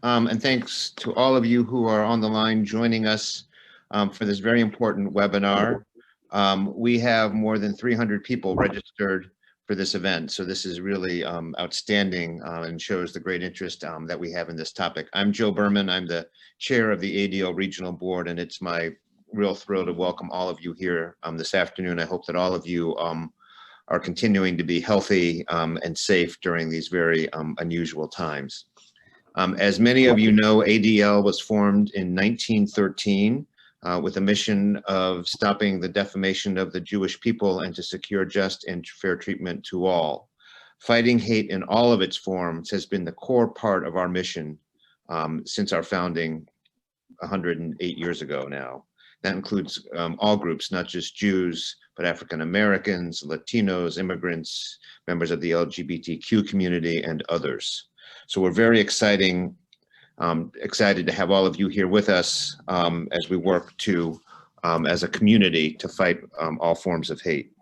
and thanks to all of you who are on the line joining us for this very important webinar. We have more than 300 people registered for this event, so this is really outstanding and shows the great interest that we have in this topic. I'm Joe Berman. I'm the chair of the ADL Regional Board, and it's my real thrill to welcome all of you here this afternoon. I hope that all of you are continuing to be healthy and safe during these very unusual times. As many of you know, ADL was formed in 1913 with a mission of stopping the defamation of the Jewish people and to secure just and fair treatment to all. Fighting hate in all of its forms has been the core part of our mission since our founding 108 years ago now. That includes all groups, not just Jews, but African Americans, Latinos, immigrants, members of the LGBTQ community, and others. So we're very excited to have all of you here with us as we work to, as a community, to fight all forms of hate.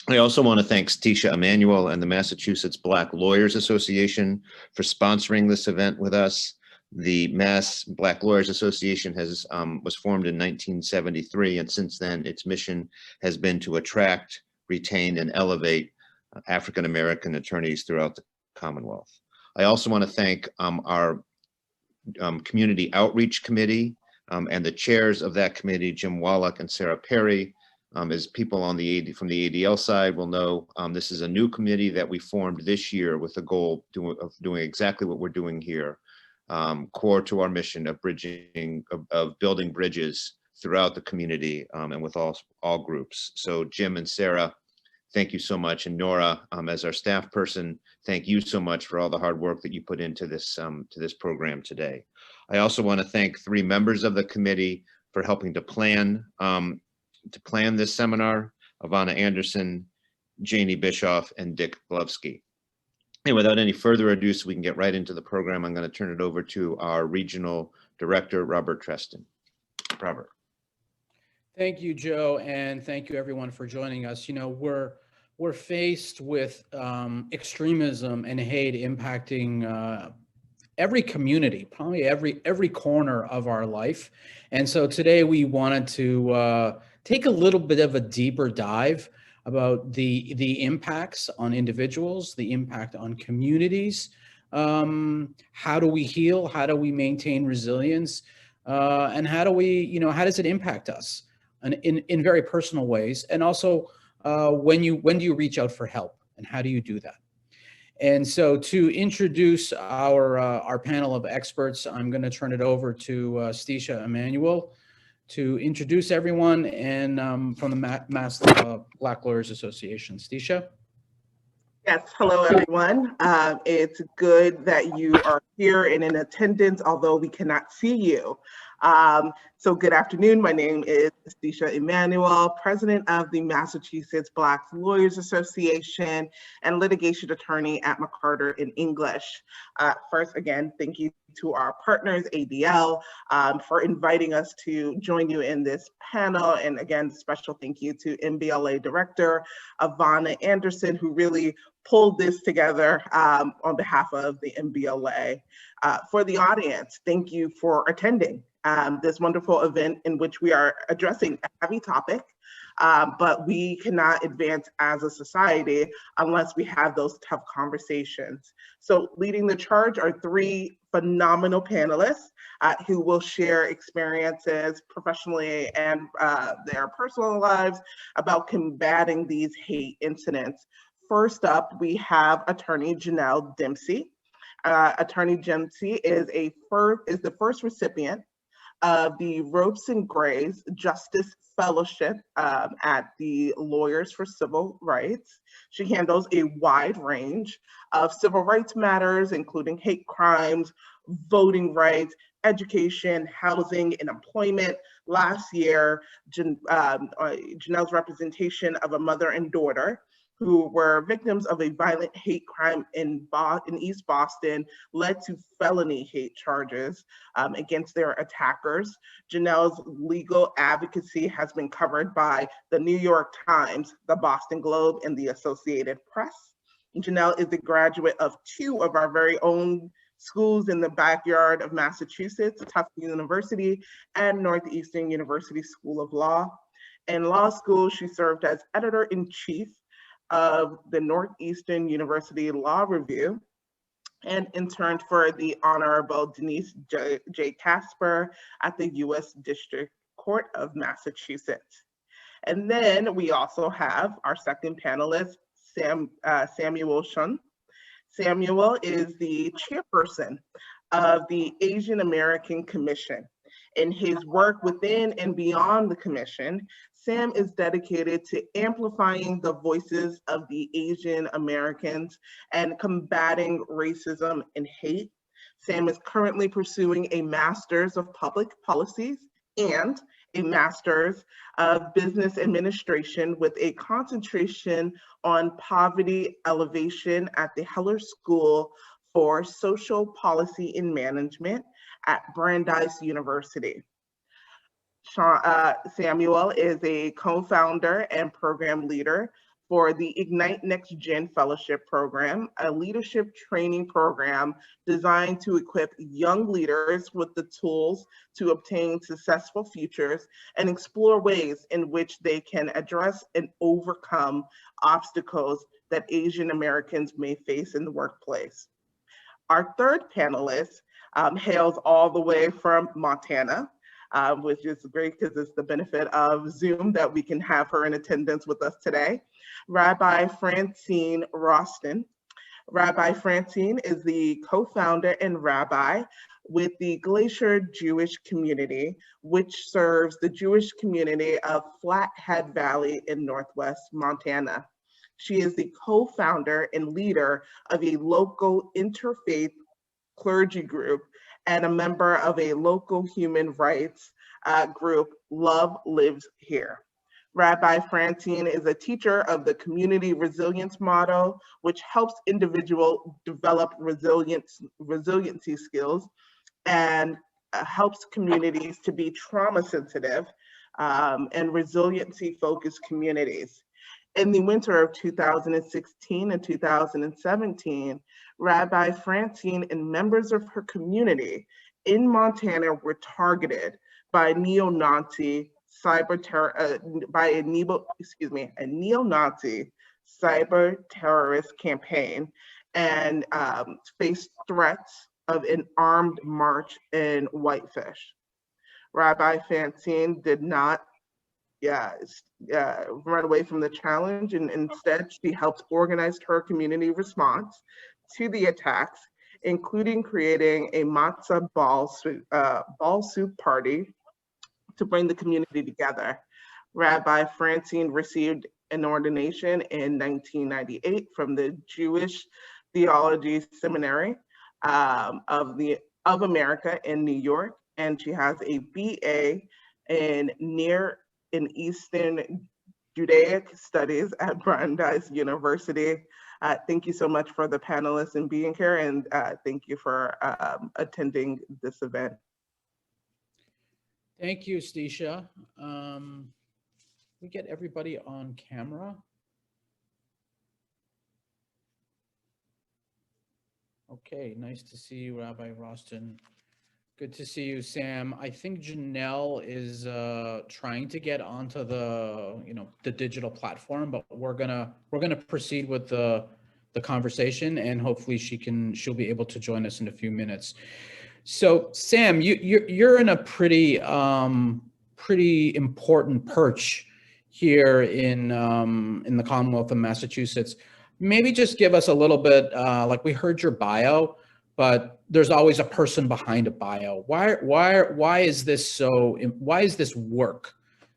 I also want to thank Stisha Emanuel and the Massachusetts Black Lawyers Association for sponsoring this event with us. The Mass Black Lawyers Association was formed in 1973, and since then its mission has been to attract, retain, and elevate African American attorneys throughout the Commonwealth. I also want to thank our Community Outreach Committee and the chairs of that committee, Jim Wallach and Sarah Perry. As people from the ADL side will know, this is a new committee that we formed this year with the goal of doing exactly what we're doing here. Core to our mission of building bridges throughout the community and with all groups. So Jim and Sarah, thank you so much. And Nora, as our staff person, thank you so much for all the hard work that you put into this program today. I also want to thank 3 members of the committee for helping to plan this seminar: Ivana Anderson, Janie Bischoff, and Dick Glovsky. And without any further ado, so we can get right into the program, I'm going to turn it over to our regional director, Robert Treston. Robert. Thank you, Joe, and thank you everyone for joining us. You know, we're faced with extremism and hate impacting every community, probably every corner of our life. And so today we wanted to take a little bit of a deeper dive about the impacts on individuals, the impact on communities. How do we heal? How do we maintain resilience? And how does it impact us in very personal ways? And also, when do you reach out for help, and how do you do that? And so to introduce our panel of experts, I'm going to turn it over to Stisha Emanuel to introduce everyone, and from the Mass Black Lawyers Association. Stisha? Yes, hello everyone. It's good that you are here and in attendance, although we cannot see you. So good afternoon. My name is Stisha Emanuel, president of the Massachusetts Black Lawyers Association and litigation attorney at McCarter in English. First, again, thank you to our partners, ADL, for inviting us to join you in this panel. And again, special thank you to MBLA Director Ivana Anderson, who really pulled this together on behalf of the MBLA. For the audience, thank you for attending this wonderful event in which we are addressing a heavy topic, but we cannot advance as a society unless we have those tough conversations. So leading the charge are 3 phenomenal panelists who will share experiences professionally and their personal lives about combating these hate incidents. First up, we have attorney Janelle Dempsey. Attorney Dempsey is the first recipient of the Ropes and Grays Justice Fellowship at the Lawyers for Civil Rights. She handles a wide range of civil rights matters, including hate crimes, voting rights, education, housing, and employment. Last year, Janelle's representation of a mother and daughter who were victims of a violent hate crime in East Boston led to felony hate charges against their attackers. Janelle's legal advocacy has been covered by the New York Times, the Boston Globe, and the Associated Press. Janelle is the graduate of 2 of our very own schools in the backyard of Massachusetts, Tufts University, and Northeastern University School of Law. In law school, she served as editor-in-chief of the Northeastern University Law Review and interned for the Honorable Denise J. Casper at the U.S. District Court of Massachusetts. And then we also have our second panelist, Samuelsson. Samuel is the chairperson of the Asian American Commission. In his work within and beyond the commission, Sam is dedicated to amplifying the voices of the Asian Americans and combating racism and hate. Sam is currently pursuing a Master's of Public Policies and a Master's of Business Administration with a concentration on poverty alleviation at the Heller School for Social Policy and Management at Brandeis University. Samuel is a co-founder and program leader for the Ignite Next Gen Fellowship Program, a leadership training program designed to equip young leaders with the tools to obtain successful futures and explore ways in which they can address and overcome obstacles that Asian Americans may face in the workplace. Our third panelist hails all the way from Montana, which is great because it's the benefit of Zoom that we can have her in attendance with us today. Rabbi Francine Roston. Rabbi Francine is the co-founder and rabbi with the Glacier Jewish Community, which serves the Jewish community of Flathead Valley in Northwest Montana. She is the co-founder and leader of a local interfaith clergy group and a member of a local human rights group, Love Lives Here. Rabbi Francine is a teacher of the community resilience model, which helps individuals develop resiliency skills and helps communities to be trauma sensitive and resiliency focused communities. In the winter of 2016 and 2017, Rabbi Francine and members of her community in Montana were targeted by a neo-Nazi cyber terrorist campaign and faced threats of an armed march in Whitefish. Rabbi Francine did not run away from the challenge, and instead she helped organize her community response to the attacks, including creating a matzah ball soup party to bring the community together. Rabbi Francine received an ordination in 1998 from the Jewish Theology Seminary of America in New York, and she has a BA in Near and Eastern Judaic Studies at Brandeis University. Thank you so much for the panelists and being here, and thank you for attending this event. Thank you, Stisha. We get everybody on camera. Okay, nice to see you, Rabbi Roston. Good to see you, Sam. I think Janelle is trying to get onto the digital platform, but we're gonna proceed with the conversation, and hopefully she'll be able to join us in a few minutes. So, Sam, you're in a pretty important perch here in the Commonwealth of Massachusetts. Maybe just give us a little bit, like we heard your bio, but there's always a person behind a bio. Why is this work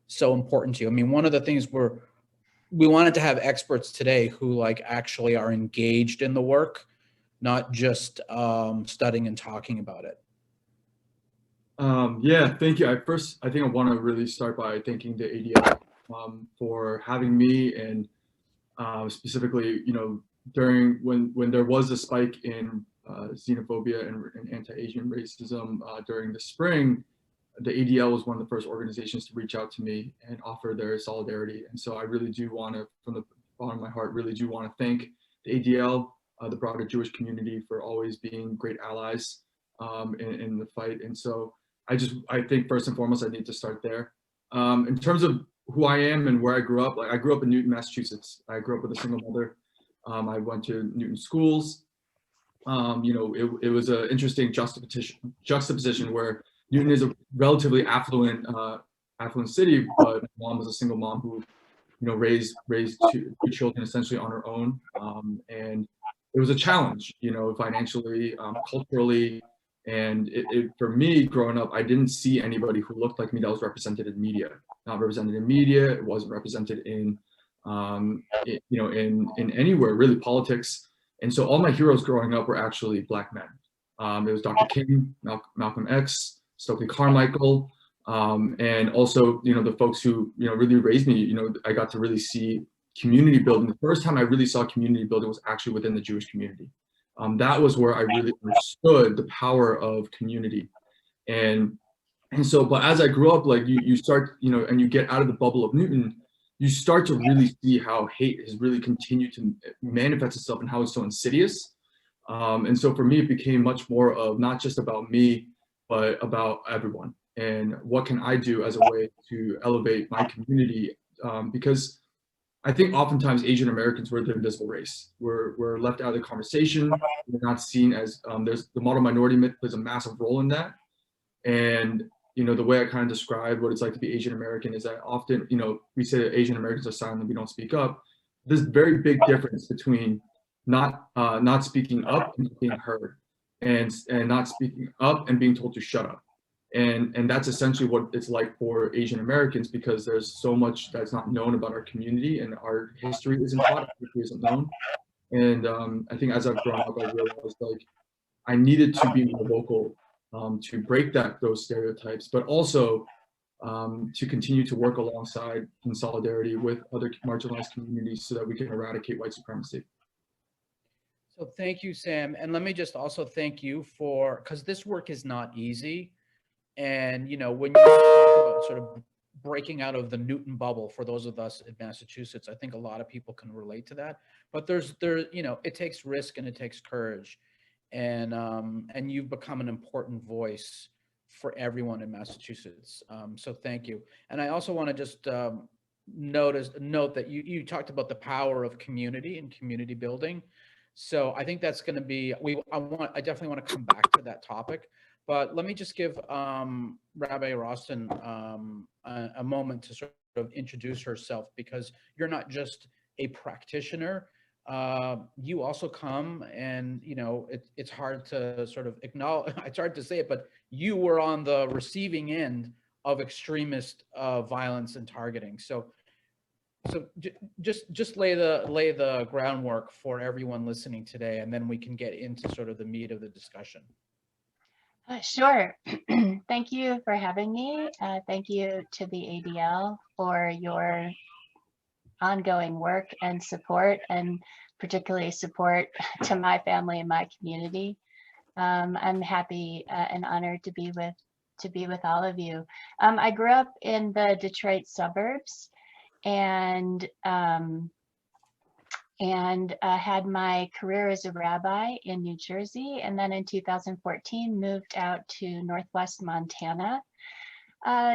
so important to you? I mean, one of the things we wanted to have experts today who actually are engaged in the work, not just studying and talking about it. Yeah, thank you. I think I want to really start by thanking the ADL for having me, and specifically, during when there was a spike in xenophobia and anti-Asian racism during the spring, the ADL was one of the first organizations to reach out to me and offer their solidarity. And so I really do want to, from the bottom of my heart, really do want to thank the ADL the broader Jewish community for always being great allies in the fight. And so I think first and foremost, I need to start there. In terms of who I am and where I grew up, like I grew up in Newton, Massachusetts. I grew up with a single mother. I went to Newton schools. It was an interesting juxtaposition where Newton is a relatively affluent city, but my mom was a single mom who, raised two children essentially on her own. And it was a challenge, financially, culturally. And for me, growing up, I didn't see anybody who looked like me that was represented in media. Not represented in media. It wasn't represented in, in anywhere really, politics. And so all my heroes growing up were actually Black men. It was Dr. King, Malcolm X, Stokely Carmichael, and also the folks who really raised me. I got to really see community building. The first time I really saw community building was actually within the Jewish community. That was where I really understood the power of community. And so, but as I grew up, like you start, and you get out of the bubble of Newton, you start to really see how hate has really continued to manifest itself and how it's so insidious. And so for me, it became much more of not just about me, but about everyone. And what can I do as a way to elevate my community? Because I think oftentimes Asian Americans were the invisible race. We're left out of the conversation. We're not seen as, there's the model minority myth plays a massive role in that. And, the way I kind of describe what it's like to be Asian American is that often, we say that Asian Americans are silent, we don't speak up. There's a very big difference between not speaking up and being heard, and not speaking up and being told to shut up. And that's essentially what it's like for Asian Americans, because there's so much that's not known about our community, and our history isn't taught, our history isn't known. And I think as I've grown up, I realized like I needed to be more vocal to break those stereotypes, but also to continue to work alongside in solidarity with other marginalized communities so that we can eradicate white supremacy. So thank you, Sam. And let me just also thank you because this work is not easy. And, when you talk about sort of breaking out of the Newton bubble, for those of us in Massachusetts, I think a lot of people can relate to that. But it takes risk and it takes courage. And you've become an important voice for everyone in Massachusetts. So thank you. And I also want to just note that you talked about the power of community and community building. So I think that's going to be, I definitely want to come back to that topic. But let me just give Rabbi Rostin a moment to sort of introduce herself, because you're not just a practitioner. You also come and, it's hard to sort of acknowledge, it's hard to say it, but you were on the receiving end of extremist violence and targeting. So just lay the groundwork for everyone listening today, and then we can get into sort of the meat of the discussion. Sure. Thank you for having me. Thank you to the ADL for your ongoing work and support, and particularly support to my family and my community. I'm happy and honored to be with all of you. I grew up in the Detroit suburbs, and had my career as a rabbi in New Jersey, and then in 2014 moved out to Northwest Montana.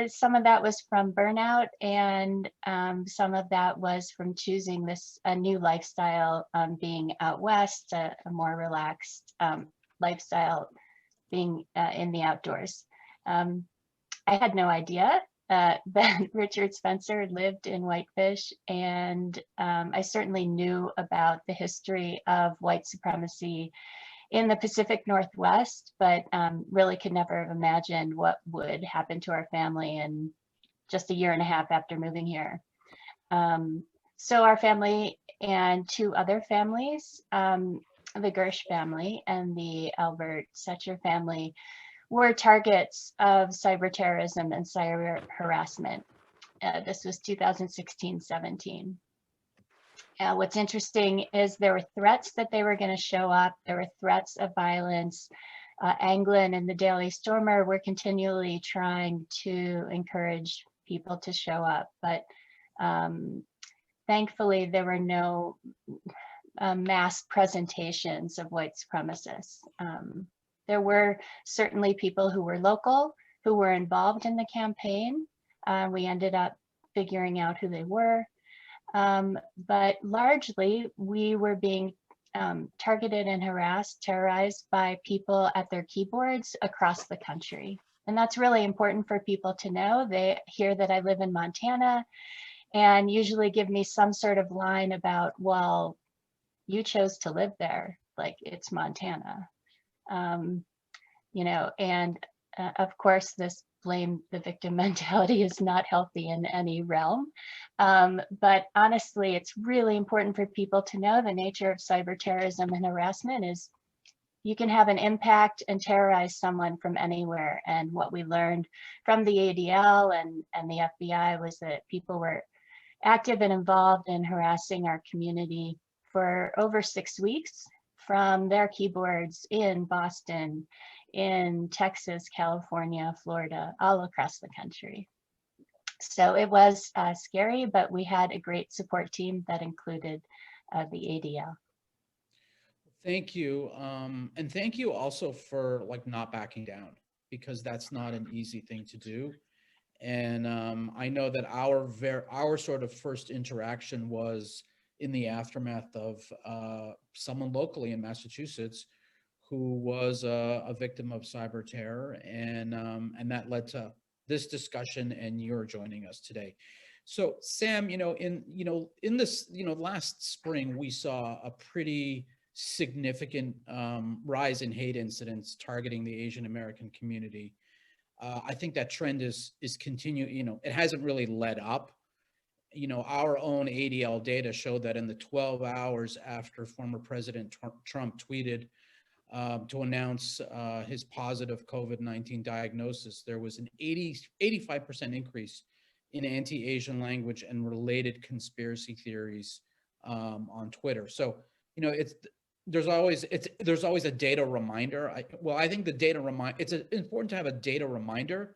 Some of that was from burnout, and some of that was from choosing a new lifestyle, being out west, a more relaxed lifestyle, being in the outdoors. I had no idea that Richard Spencer lived in Whitefish, and I certainly knew about the history of white supremacy in the Pacific Northwest, but really could never have imagined what would happen to our family in just a year and a half after moving here. So our family and two other families, the Gersh family and the Albert Setcher family, were targets of cyber terrorism and cyber harassment. This was 2016-17. What's interesting is there were threats that they were going to show up. There were threats of violence. Anglin and the Daily Stormer were continually trying to encourage people to show up, but thankfully there were no mass presentations of white supremacists. There were certainly people who were local, who were involved in the campaign. We ended up figuring out who they were. But largely, we were being targeted and harassed, terrorized by people at their keyboards across the country. And that's really important for people to know. They hear that I live in Montana and usually give me some sort of line about, well, you chose to live there, like it's Montana. You know, and of course, this blame the victim mentality is not healthy in any realm. But honestly, it's really important for people to know the nature of cyber terrorism and harassment is you can have an impact and terrorize someone from anywhere. And what we learned from the ADL and the FBI was that people were active and involved in harassing our community for over 6 weeks from their keyboards in Boston, in Texas, California, Florida, all across the country. So it was scary, but we had a great support team that included the ADL. Thank you. And thank you also for like not backing down, because that's not an easy thing to do. And I know that our sort of first interaction was in the aftermath of someone locally in Massachusetts who was a victim of cyber terror, and that led to this discussion and you're joining us today. So Sam, in this, last spring, we saw a pretty significant rise in hate incidents targeting the Asian American community. I think that trend is continuing. It hasn't really let up. Our own ADL data showed that in the 12 hours after former President Trump tweeted to announce his positive COVID-19 diagnosis, there was an 85% increase in anti-Asian language and related conspiracy theories on Twitter. So, there's always a data reminder. I think the data it's important to have a data reminder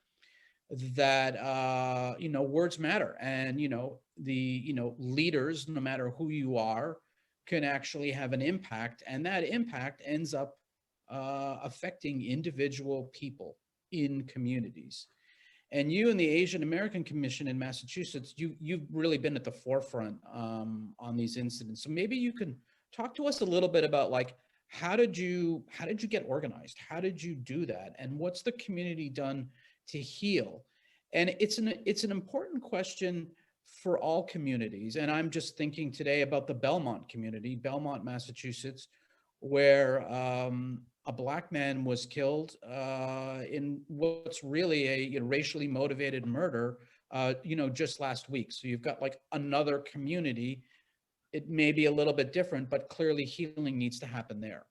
that words matter, and the leaders, no matter who you are, can actually have an impact, and that impact ends up affecting individual people in communities. And you and the Asian American Commission in Massachusetts, you've really been at the forefront on these incidents. So maybe you can talk to us a little bit about, like, how did you get organized? How did you do that? And what's the community done to heal? And it's an important question for all communities. And I'm just thinking today about the Belmont community, Belmont, Massachusetts, where a Black man was killed in what's really a racially motivated murder, just last week. So you've got like another community. It may be a little bit different, but clearly healing needs to happen there.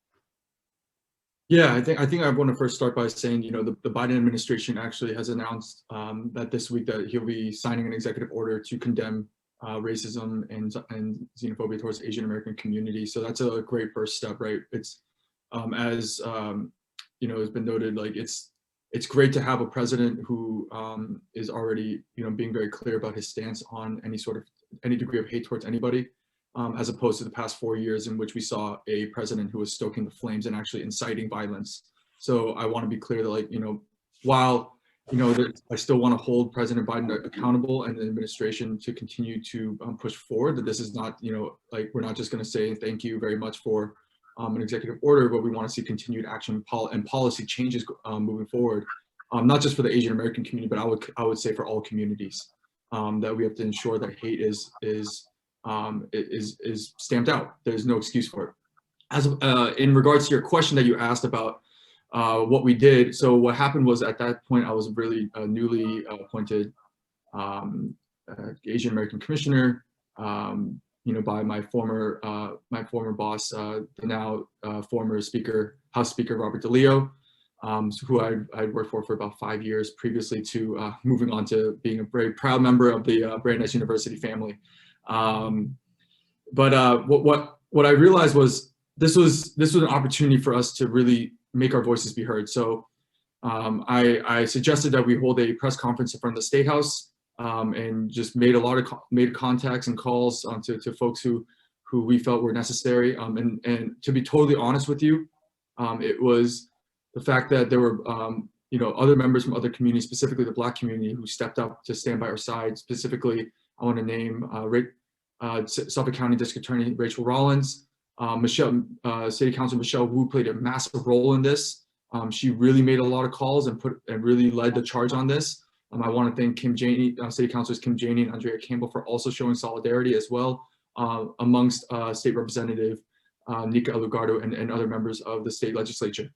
Yeah, I think I want to first start by saying, the Biden administration actually has announced that this week that he'll be signing an executive order to condemn racism and xenophobia towards Asian American community. So that's a great first step, right? It's as has been noted, like it's great to have a president who is already being very clear about his stance on any degree of hate towards anybody. As opposed to the past 4 years in which we saw a president who was stoking the flames and actually inciting violence. So I want to be clear that, while, I still want to hold President Biden accountable and the administration to continue to push forward, that this is not, we're not just going to say thank you very much for an executive order, but we want to see continued action and policy changes moving forward, not just for the Asian American community, but I would say for all communities, that we have to ensure that hate is stamped out. There's no excuse for it. As in regards to your question that you asked about what we did, so what happened was at that point I was really newly appointed Asian American Commissioner, by my former boss, the now former House Speaker Robert DeLeo, who I'd worked for about 5 years previously to moving on to being a very proud member of the Brandeis University family. What I realized was this was an opportunity for us to really make our voices be heard. So I suggested that we hold a press conference in front of the State House, and just made contacts and calls to folks who who we felt were necessary. And to be totally honest with you, it was the fact that there were other members from other communities, specifically the Black community, who stepped up to stand by our side. Specifically, I want to name Suffolk County District Attorney Rachel Rollins, City Councilor Michelle Wu played a massive role in this. She really made a lot of calls and really led the charge on this. I want to thank Kim Janey, City Councilors Kim Janey and Andrea Campbell for also showing solidarity as well amongst State Representative Nika Alugardo and other members of the state legislature.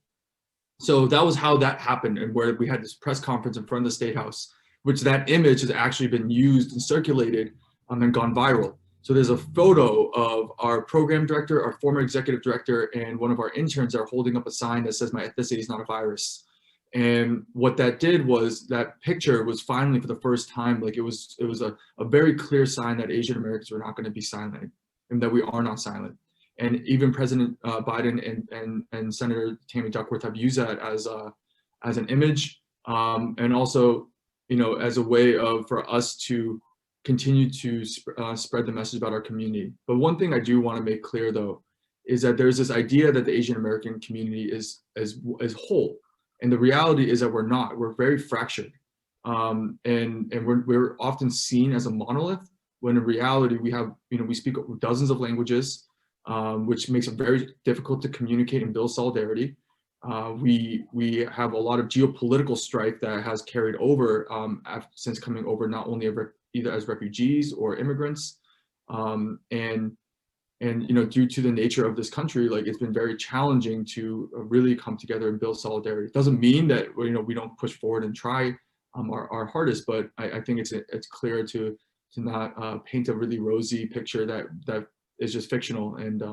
So that was how that happened, and where we had this press conference in front of the State House, which that image has actually been used and circulated and gone viral. So there's a photo of our program director, our former executive director, and one of our interns are holding up a sign that says, "My ethnicity is not a virus." And what that did was, that picture was finally, for the first time, like it was a very clear sign that Asian Americans were not going to be silent, and that we are not silent. And even President Biden and Senator Tammy Duckworth have used that as an image, and also, as a way for us to continue to spread the message about our community. But one thing I do want to make clear, though, is that there's this idea that the Asian American community is whole, and the reality is that we're not. We're very fractured, and we're often seen as a monolith, when in reality we speak dozens of languages, which makes it very difficult to communicate and build solidarity. We have a lot of geopolitical strife that has carried over since coming over, not only either as refugees or immigrants, and due to the nature of this country, like, it's been very challenging to really come together and build solidarity. It doesn't mean that we don't push forward and try our hardest, but I think it's clear to not paint a really rosy picture that is just fictional, and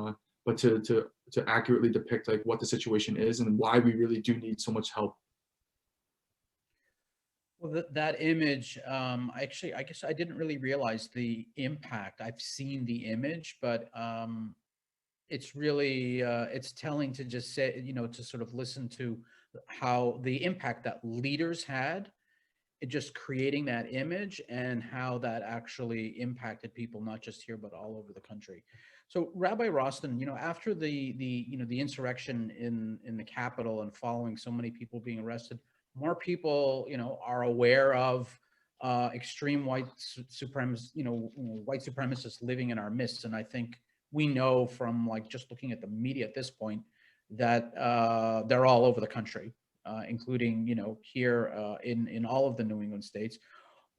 but to accurately depict like what the situation is and why we really do need so much help. Well, that image, I guess I didn't really realize the impact. I've seen the image, but it's really, it's telling to just say, to sort of listen to how the impact that leaders had in just creating that image, and how that actually impacted people, not just here, but all over the country. So Rabbi Rostin, after the insurrection in the Capitol, and following so many people being arrested, more people, are aware of extreme white supremacists living in our midst. And I think we know from just looking at the media at this point that they're all over the country, including, here in all of the New England states.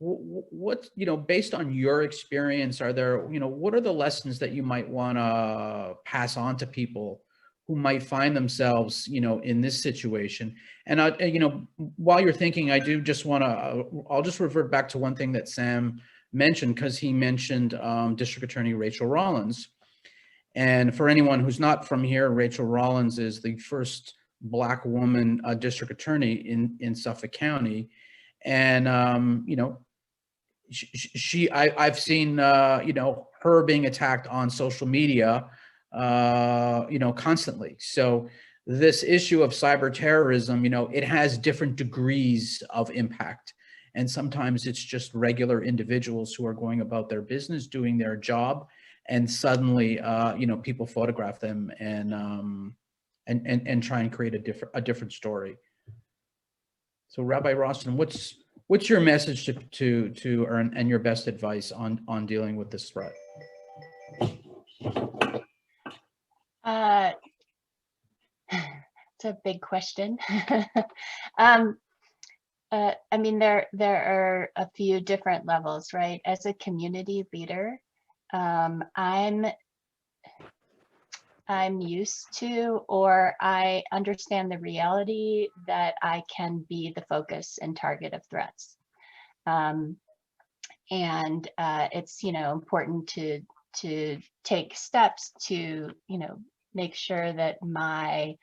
What, based on your experience, are there, what are the lessons that you might want to pass on to people who might find themselves, in this situation? And while you're thinking, I do just want to, I'll just revert back to one thing that Sam mentioned, because he mentioned District Attorney Rachel Rollins. And for anyone who's not from here, Rachel Rollins is the first Black woman district attorney in Suffolk County. And, I've seen, her being attacked on social media, constantly. So this issue of cyber terrorism, it has different degrees of impact. And sometimes it's just regular individuals who are going about their business, doing their job, and suddenly, people photograph them and try and create a different story. So Rabbi Rostin, what's your message to Ern, and your best advice on dealing with this threat? It's a big question. I mean, there are a few different levels, right? As a community leader, I'm used to, or I understand the reality that I can be the focus and target of threats. And it's, important to take steps to, make sure that my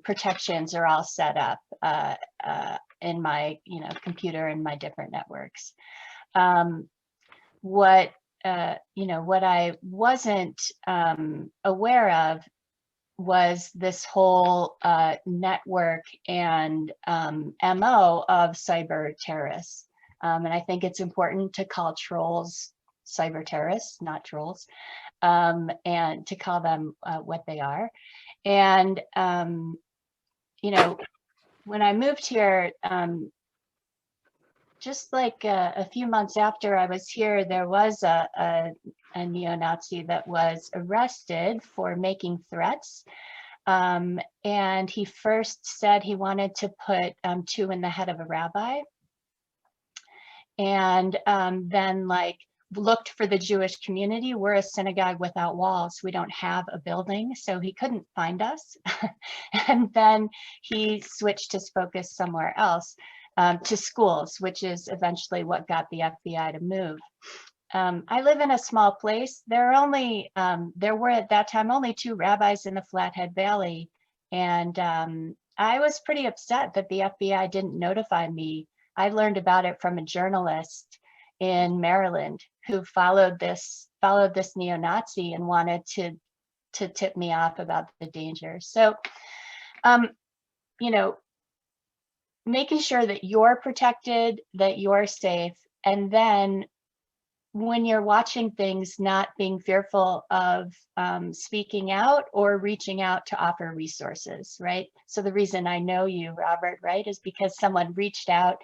protections are all set up in my, computer and my different networks. What I wasn't aware of was this whole network and MO of cyber terrorists. And I think it's important to call trolls cyber terrorists, not trolls. and to call them what they are. And, you know, when I moved here, just like a few months after I was here, there was a neo-Nazi that was arrested for making threats. And he first said he wanted to put 2 in the head of a rabbi. And then like looked for the Jewish community. We're a synagogue without walls. We don't have a building, so he couldn't find us. And then he switched his focus somewhere else, to schools, which is eventually what got the FBI to move. I live in a small place. There were at that time only 2 rabbis in the Flathead Valley. And I was pretty upset that the FBI didn't notify me. I learned about it from a journalist in Maryland who followed this neo-Nazi and wanted to tip me off about the danger. So, you know, making sure that you're protected, that you're safe, and then when you're watching things, not being fearful of speaking out or reaching out to offer resources, right? So the reason I know you, Robert, right, is because someone reached out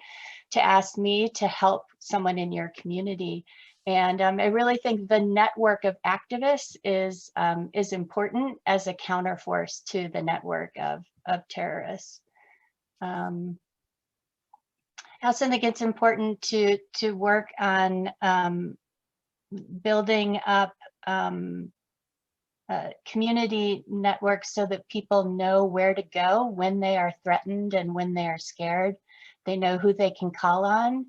to ask me to help someone in your community. And I really think the network of activists is important as a counterforce to the network of terrorists. I also think it's important to work on building up community networks so that people know where to go when they are threatened and when they are scared. They know who they can call on,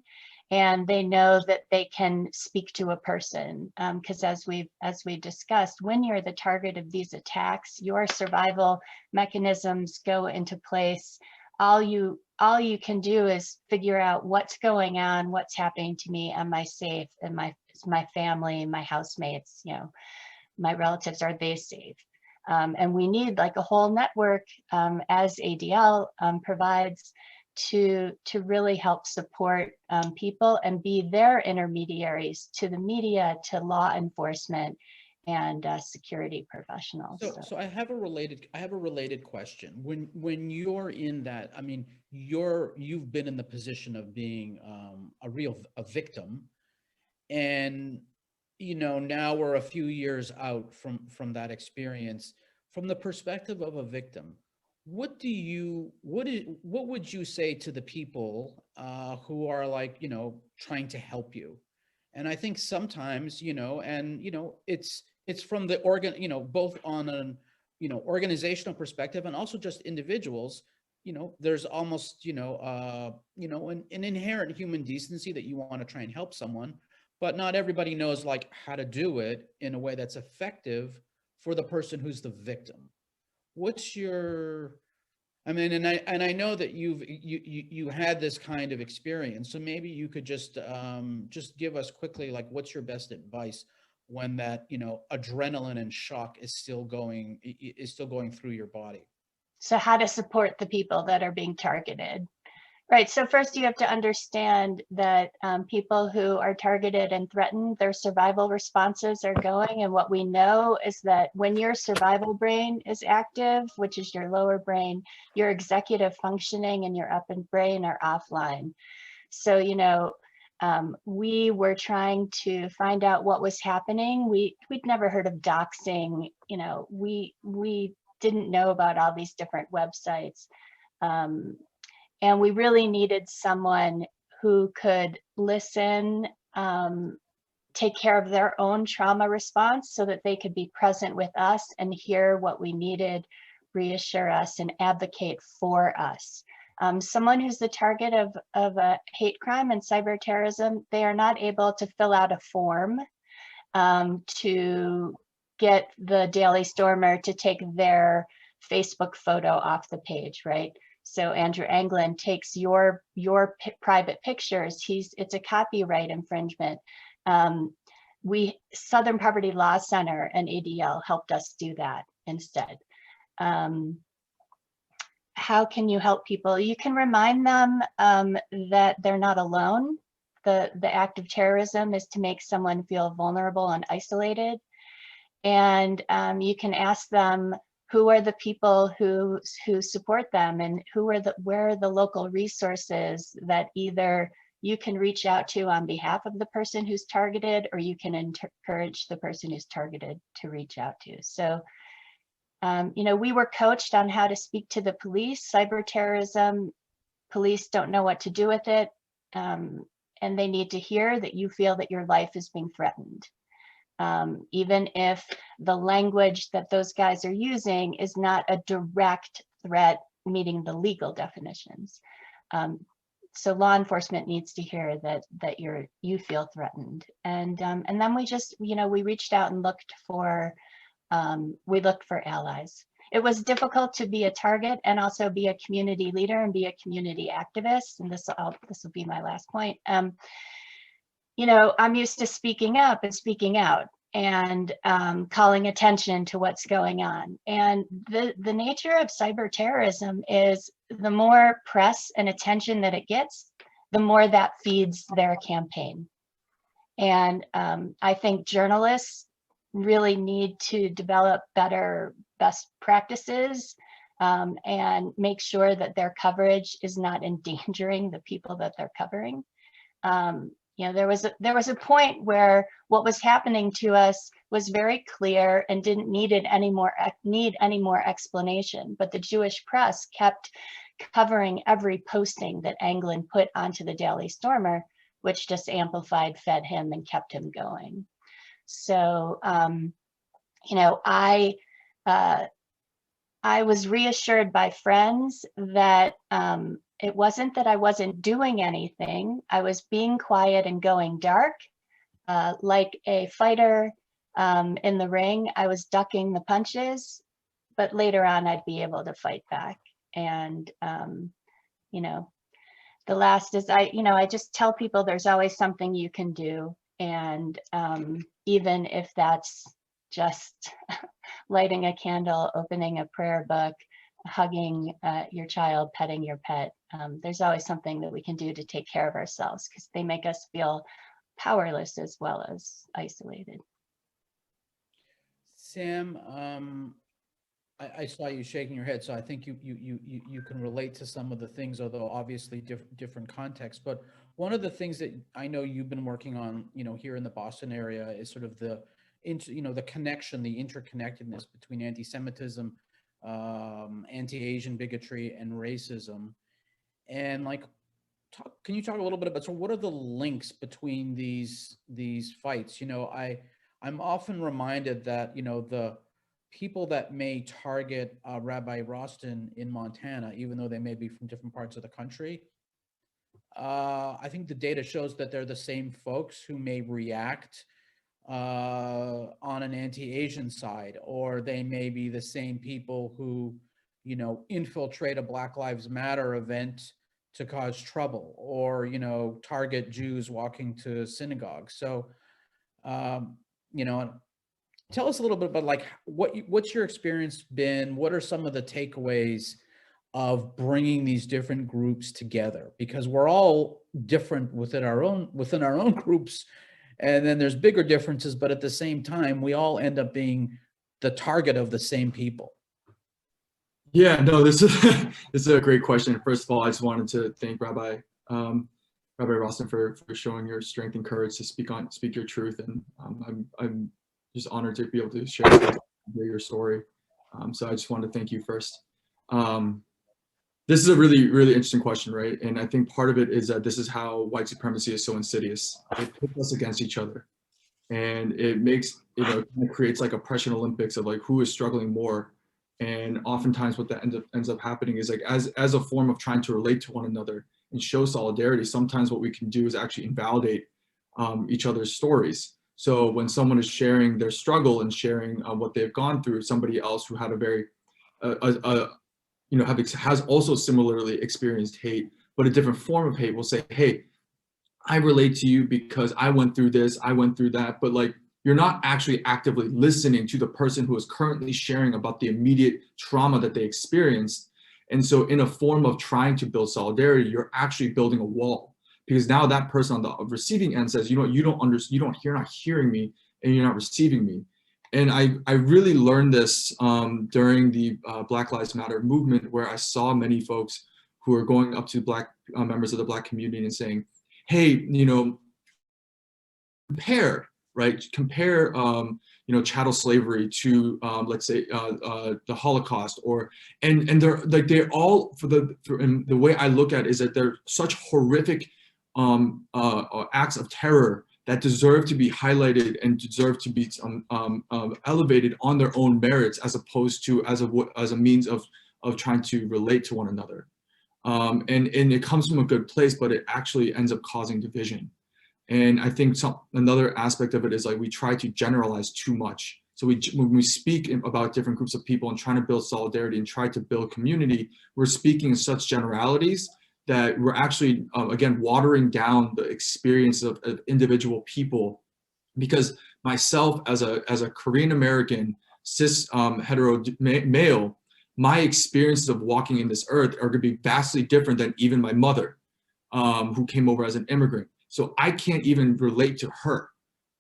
and they know that they can speak to a person. Because as we discussed, when you're the target of these attacks, your survival mechanisms go into place. All you can do is figure out what's going on, what's happening to me, am I safe, and my family, my housemates, you know, my relatives, are they safe? And we need like a whole network, as ADL provides, to really help support people and be their intermediaries to the media, to law enforcement, and security professionals. So I have a related question. When you're in that, I mean, you've been in the position of being a victim, and you know, now we're a few years out from that experience. From the perspective of a victim, what would you say to the people who are like, you know, trying to help you? And I think sometimes, you know, and you know, it's from the you know, both on an, you know, organizational perspective and also just individuals. You know, there's almost, you know, an inherent human decency that you want to try and help someone, but not everybody knows like how to do it in a way that's effective for the person who's the victim. What's your, I mean, and I know that you had this kind of experience, so maybe you could just give us quickly, like, what's your best advice when that, you know, adrenaline and shock is still going through your body? So how to support the people that are being targeted. Right, so first you have to understand that people who are targeted and threatened, their survival responses are going, and what we know is that when your survival brain is active, which is your lower brain, your executive functioning and your upper brain are offline. So, you know, we were trying to find out what was happening. We'd never heard of doxing, you know, we didn't know about all these different websites. And we really needed someone who could listen, take care of their own trauma response so that they could be present with us and hear what we needed, reassure us, and advocate for us. Someone who's the target of a hate crime and cyber terrorism, they are not able to fill out a form to get the Daily Stormer to take their Facebook photo off the page, right? So Andrew Anglin takes your private pictures. It's a copyright infringement. Southern Poverty Law Center and ADL helped us do that instead. How can you help people? You can remind them that they're not alone. The act of terrorism is to make someone feel vulnerable and isolated. And you can ask them who are the people who support them, and where are the local resources that either you can reach out to on behalf of the person who's targeted, or you can encourage the person who's targeted to reach out to. So, you know, we were coached on how to speak to the police. Cyber terrorism, police don't know what to do with it. And they need to hear that you feel that your life is being threatened. Even if the language that those guys are using is not a direct threat meeting the legal definitions. So law enforcement needs to hear that you feel threatened. And then we just, you know, we reached out and looked for allies. It was difficult to be a target and also be a community leader and be a community activist. And this will be my last point. You know, I'm used to speaking up and speaking out and calling attention to what's going on. And the nature of cyber terrorism is the more press and attention that it gets, the more that feeds their campaign. And I think journalists really need to develop better best practices and make sure that their coverage is not endangering the people that they're covering. You know, there was a point where what was happening to us was very clear and didn't need any more explanation. But the Jewish press kept covering every posting that Anglin put onto the Daily Stormer, which just amplified, fed him, and kept him going. So, you know, I was reassured by friends that it wasn't that I wasn't doing anything. I was being quiet and going dark. Like a fighter in the ring, I was ducking the punches, but later on I'd be able to fight back. And, you know, the last is I just tell people there's always something you can do. And even if that's just lighting a candle, opening a prayer book, hugging your child, petting your pet, there's always something that we can do to take care of ourselves, because they make us feel powerless as well as isolated. Sam, I saw you shaking your head, so I think you can relate to some of the things, although obviously different contexts. But one of the things that I know you've been working on, you know, here in the Boston area is sort of the connection, the interconnectedness between anti-Semitism, anti-Asian bigotry, and racism. And like, can you talk a little bit about, so what are the links between these fights? You know, I'm often reminded that, you know, the people that may target Rabbi Rostin in Montana, even though they may be from different parts of the country, I think the data shows that they're the same folks who may react on an anti-Asian side, or they may be the same people who, you know, infiltrate a Black Lives Matter event to cause trouble, or, you know, target Jews walking to synagogue. So, you know, tell us a little bit about like what's your experience been? What are some of the takeaways of bringing these different groups together? Because we're all different within our own groups, and then there's bigger differences, but at the same time, we all end up being the target of the same people. Yeah, no, this is a great question. First of all, I just wanted to thank Rabbi Rostin for showing your strength and courage to speak your truth, and I'm just honored to be able to share your story. So I just wanted to thank you first. This is a really, really interesting question, right? And I think part of it is that this is how white supremacy is so insidious. It puts us against each other, and it makes, you know, it creates like a Prussian Olympics of like who is struggling more. And oftentimes what that ends up happening is like as a form of trying to relate to one another and show solidarity, sometimes what we can do is actually invalidate each other's stories. So when someone is sharing their struggle and sharing what they've gone through, somebody else who had a very, you know, has also similarly experienced hate, but a different form of hate, will say, hey, I relate to you because I went through this, I went through that, but like, you're not actually actively listening to the person who is currently sharing about the immediate trauma that they experienced. And so in a form of trying to build solidarity, you're actually building a wall, because now that person on the receiving end says, you know, you're not hearing me and you're not receiving me. And I really learned this during the Black Lives Matter movement, where I saw many folks who are going up to Black members of the Black community and saying, hey, you know, compare, right? Compare, you know, chattel slavery to, let's say, the Holocaust, and they're like, they're all, and the way I look at it is that they're such horrific acts of terror that deserve to be highlighted and deserve to be elevated on their own merits, as opposed to as a means of trying to relate to one another. And it comes from a good place, but it actually ends up causing division. And I think another aspect of it is like we try to generalize too much. So when we speak about different groups of people and trying to build solidarity and try to build community, we're speaking in such generalities that we're actually, again, watering down the experience of individual people. Because myself, as a Korean American, cis hetero male, my experiences of walking in this earth are going to be vastly different than even my mother, who came over as an immigrant. So I can't even relate to her.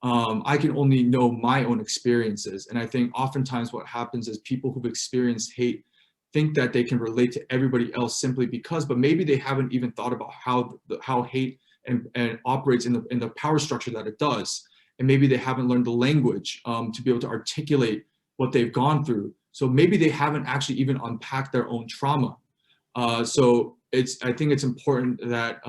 I can only know my own experiences. And I think oftentimes what happens is people who've experienced hate think that they can relate to everybody else simply because, but maybe they haven't even thought about how hate and operates in the power structure that it does. And maybe they haven't learned the language to be able to articulate what they've gone through. So maybe they haven't actually even unpacked their own trauma. So I think it's important that,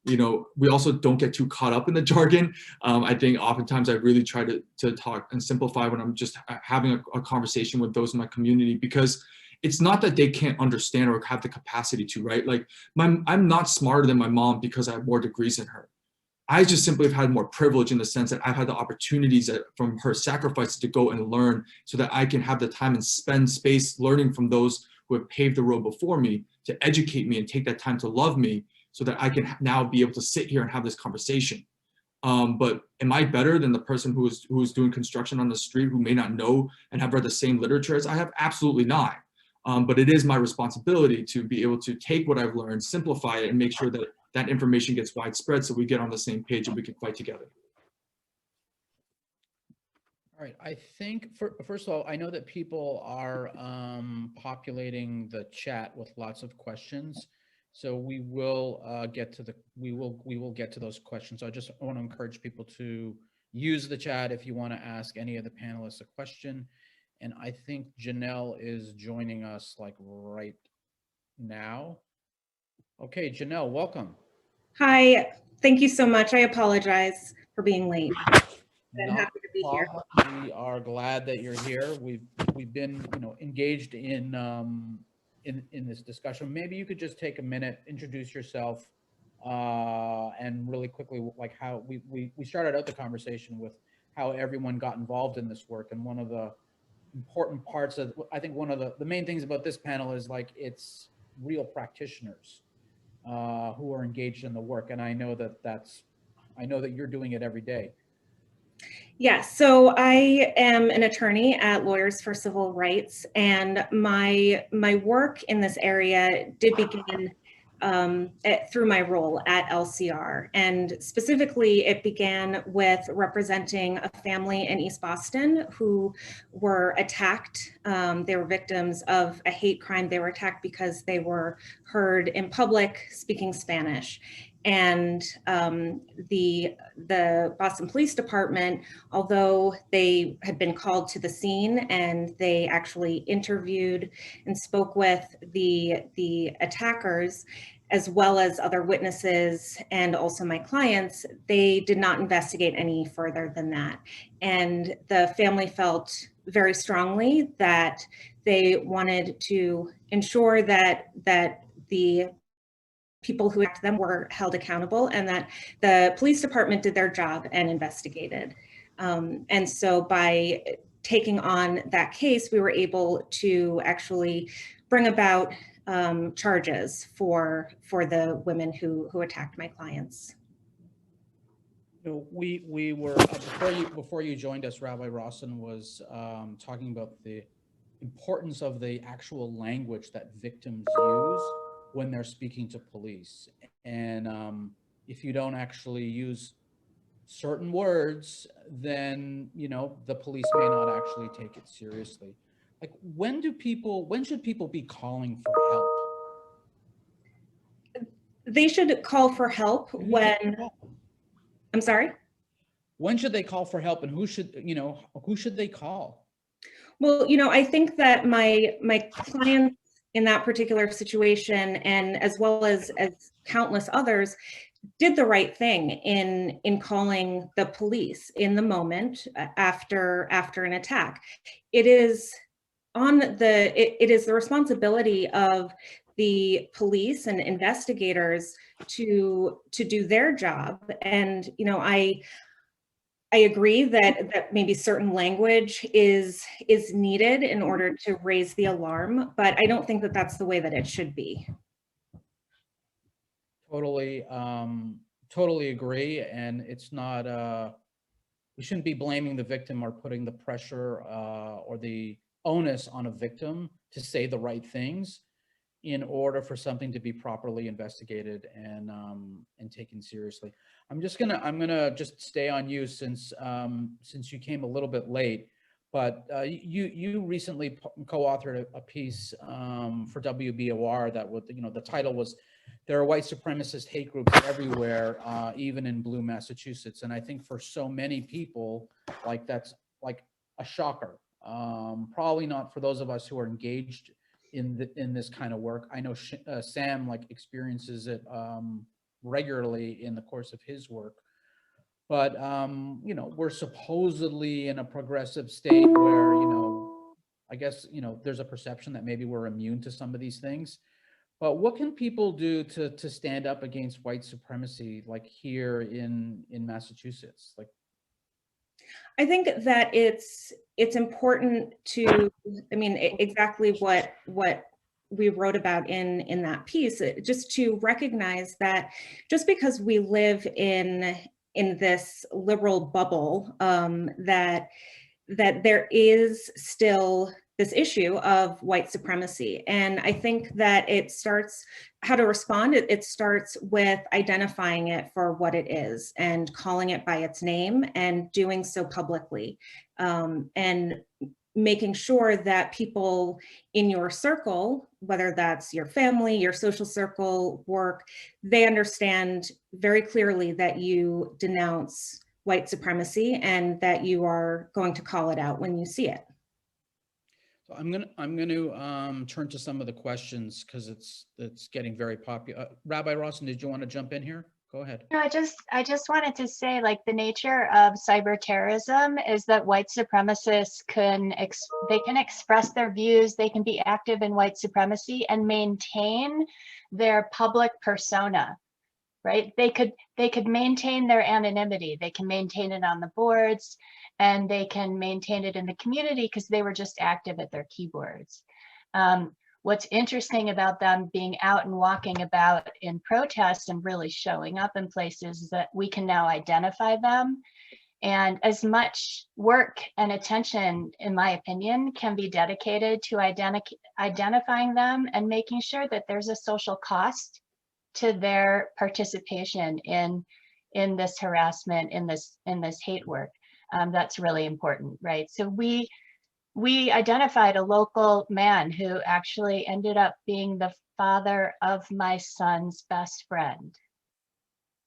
you know, we also don't get too caught up in the jargon. I think oftentimes I really try to talk and simplify when I'm just having a conversation with those in my community, because it's not that they can't understand or have the capacity to, right? Like I'm not smarter than my mom because I have more degrees than her. I just simply have had more privilege in the sense that I've had the opportunities from her sacrifices to go and learn, so that I can have the time and spend space learning from those who have paved the road before me to educate me and take that time to love me, so that I can now be able to sit here and have this conversation. But am I better than the person who is doing construction on the street, who may not know and have read the same literature as I have? Absolutely not. But it is my responsibility to be able to take what I've learned, simplify it, and make sure that that information gets widespread, so we get on the same page and we can fight together. All right, I think first of all, I know that people are populating the chat with lots of questions, so we will get to those questions. So I just want to encourage people to use the chat if you want to ask any of the panelists a question. And I think Janelle is joining us like right now. Okay, Janelle, welcome. Hi, thank you so much. I apologize for being late. I'm happy to be here. We are glad that you're here. We've been, you know, engaged in this discussion. Maybe you could just take a minute, introduce yourself, and really quickly, like how we started out the conversation with how everyone got involved in this work. And one of the important parts of, I think one of the main things about this panel is like it's real practitioners who are engaged in the work. And I know that you're doing it every day. Yes, so I am an attorney at Lawyers for Civil Rights, and my work in this area did begin through my role at LCR. And specifically, it began with representing a family in East Boston who were attacked. They were victims of a hate crime. They were attacked because they were heard in public speaking Spanish. And the Boston Police Department, although they had been called to the scene and they actually interviewed and spoke with the attackers, as well as other witnesses and also my clients, they did not investigate any further than that. And the family felt very strongly that they wanted to ensure that the people who attacked them were held accountable and that the police department did their job and investigated. And so by taking on that case, we were able to actually bring about charges for the women who attacked my clients. So we were before you joined us, Rabbi Rawson was talking about the importance of the actual language that victims use when they're speaking to police. And if you don't actually use certain words, then, you know, the police may not actually take it seriously. Like, when should people be calling for help? They should call for help And who should they when, call? I'm sorry? When should they call for help, and who should they call? Well, I think that my clients in that particular situation, and as well as countless others, did the right thing in calling the police in the moment after an attack. It is it is the responsibility of the police and investigators to do their job. And I agree that maybe certain language is needed in order to raise the alarm, but I don't think that that's the way that it should be. Totally agree. And it's not, we shouldn't be blaming the victim or putting the pressure or the onus on a victim to say the right things in order for something to be properly investigated and taken seriously. I'm gonna just stay on you since you came a little bit late, but you recently co-authored a piece for WBOR that would, the title was "There Are White Supremacist Hate Groups Everywhere, Even in Blue Massachusetts," and I think for so many people, like, that's like a shocker. Probably not for those of us who are engaged in this kind of work. I know Sam experiences it regularly in the course of his work, but we're supposedly in a progressive state where I guess there's a perception that maybe we're immune to some of these things. But what can people do to stand up against white supremacy, like here in Massachusetts? Like, I think that it's important to, exactly what we wrote about in that piece, just to recognize that just because we live in this liberal bubble, that there is still this issue of white supremacy. And I think that it starts, how to respond, it starts with identifying it for what it is and calling it by its name and doing so publicly. And making sure that people in your circle, whether that's your family, your social circle, work, they understand very clearly that you denounce white supremacy and that you are going to call it out when you see it. So I'm gonna turn to some of the questions because it's getting very popular. Rabbi Rawson, did you want to jump in here? Go ahead. No, I just wanted to say, like, the nature of cyber terrorism is that white supremacists can express their views, they can be active in white supremacy and maintain their public persona, right? They could maintain their anonymity, they can maintain it on the boards, and they can maintain it in the community because they were just active at their keyboards. What's interesting about them being out and walking about in protest and really showing up in places is that we can now identify them. And as much work and attention, in my opinion, can be dedicated to identifying them and making sure that there's a social cost to their participation in this harassment, in this hate work. That's really important, right? So we identified a local man who actually ended up being the father of my son's best friend.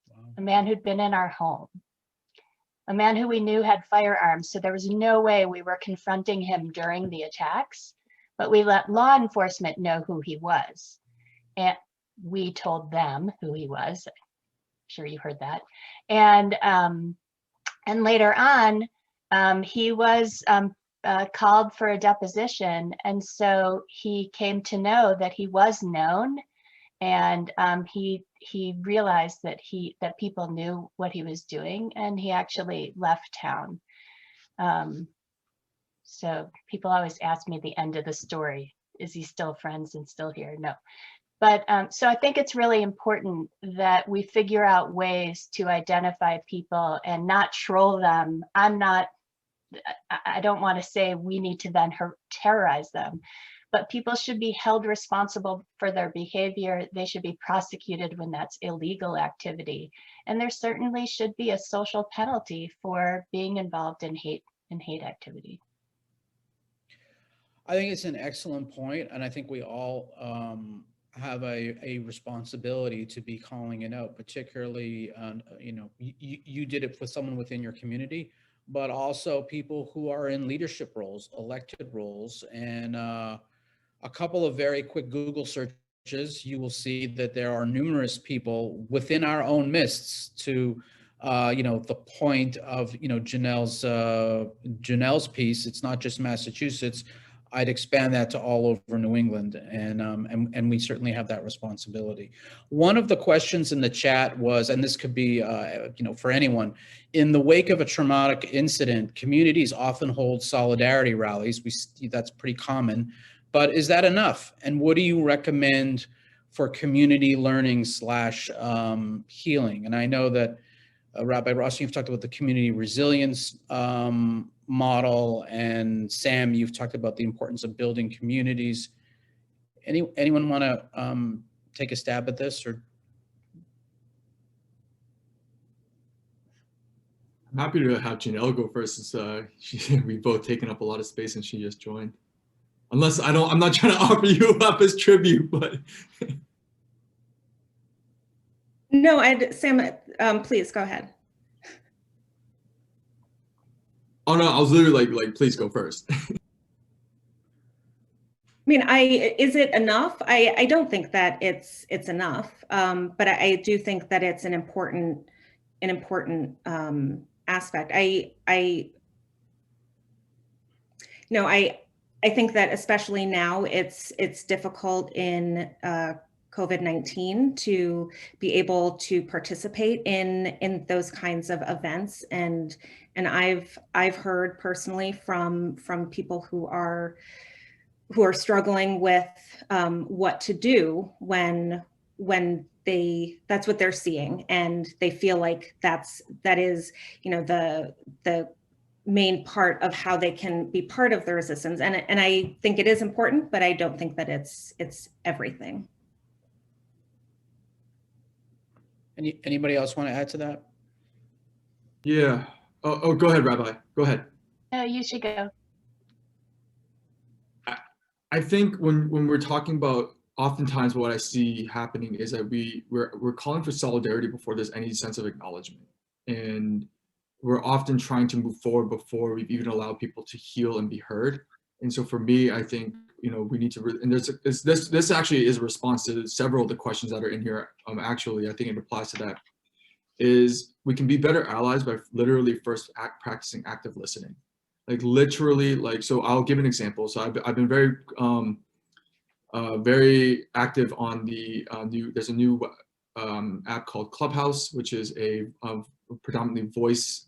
Wow. A man who'd been in our home, a man who we knew had firearms, so there was no way we were confronting him during the attacks, but we let law enforcement know who he was. And we told them who he was. I'm sure you heard that. And later on, he was called for a deposition, and so he came to know that he was known, and he realized that people knew what he was doing, and he actually left town. So people always ask me the end of the story. Is he still friends and still here? No. But so I think it's really important that we figure out ways to identify people and not troll them. I don't want to say we need to then terrorize them, but people should be held responsible for their behavior. They should be prosecuted when that's illegal activity. And there certainly should be a social penalty for being involved in hate activity. I think it's an excellent point, and I think we all have a responsibility to be calling it out, particularly, you know, you did it with someone within your community, but also people who are in leadership roles, elected roles, and a couple of very quick Google searches, you will see that there are numerous people within our own midst to, you know, the point of, you know, Janelle's piece. It's not just Massachusetts. I'd expand that to all over New England, and we certainly have that responsibility. One of the questions in the chat was, and this could be, you know, for anyone, in the wake of a traumatic incident, communities often hold solidarity rallies. That's pretty common, but is that enough? And what do you recommend for community learning / healing? And I know that Rabbi Ross, you've talked about the community resilience model, and Sam, you've talked about the importance of building communities. Anyone want to take a stab at this? Or I'm happy to have Janelle go first, since we've both taken up a lot of space and she just joined. Unless I'm not trying to offer you up as tribute, but. No, Sam, please go ahead. Oh no, I was literally like, please go first. I mean, is it enough? I don't think that it's enough, but I do think that it's an important aspect. I think that especially now it's difficult in COVID-19 to be able to participate in those kinds of events, and I've heard personally from people who are struggling with what to do when that's what they're seeing, and they feel like that is, you know, the main part of how they can be part of the resistance. And I think it is important, but I don't think that it's everything. Anybody else want to add to that? Yeah. Oh, go ahead, Rabbi. Go ahead. No, you should go. I think when we're talking about, oftentimes what I see happening is that we're calling for solidarity before there's any sense of acknowledgement, and we're often trying to move forward before we've even allowed people to heal and be heard. And so for me, I think, you know, we need to, and this actually is a response to several of the questions that are in here. Actually, I think it applies to that, is we can be better allies by literally first practicing active listening. Like literally, like, so I'll give an example. So I've been very, very active on the there's a new app called Clubhouse, which is a predominantly voice